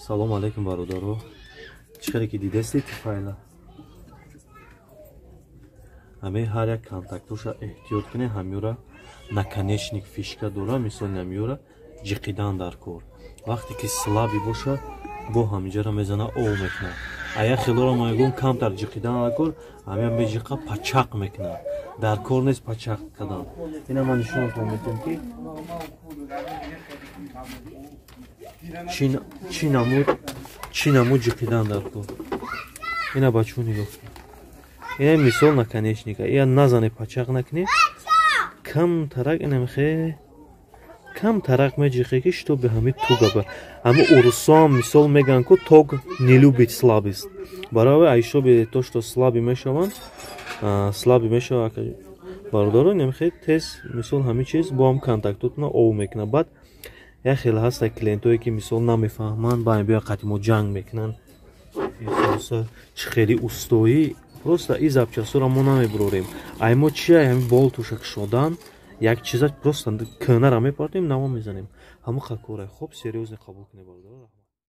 Салом алейкум бародаро. Чиқаре ки дидастед файла. Ҳаме ҳар як контактуша эҳтиёт кунед. Ҳамёра наконечник фишка дора, мисол ҳамёра ҷиқидан дар кор. Вақте ки слаби боша, бо ҳамиҷара мезана ол мекунад. Ая хелора маягон камтар ҷиқидан дар кор, ҳамя меҷиқа пачақ мекунад. Дар кор нест пачақ кадан. Ина ман нишонатон метем ки чӣ намуд ҷиқидан дар кор. Ина ба чӯ нигоҳ кунед. Ина мисол наконечника. Ия назане пачақ накунӣ. Кам тарак ина мехе. Кам тарак меҷиқе ки што бе ҳами туга ба. Ҳами урусам мисол меган ку тог не любит слабость. Барове айшо бе то што слаби мешаванд. Слаби мешава бародаро немхе тез мисол ҳами чиз бо ҳам контактотна ов мекуна. Баъд я хеле ҳаста клиентое ки мисол намефаҳманд ба бия қатимо ҷанг мекунанд. Ихоса чӣ хели устоӣ просто и запчастора мо намебурорем. Ай мо чи ҳами бол туша кушодан як чиза просто кӯнара мепартем намо мезанем. Ҳаму хакора хуб сериозне қабул кунед бародаро.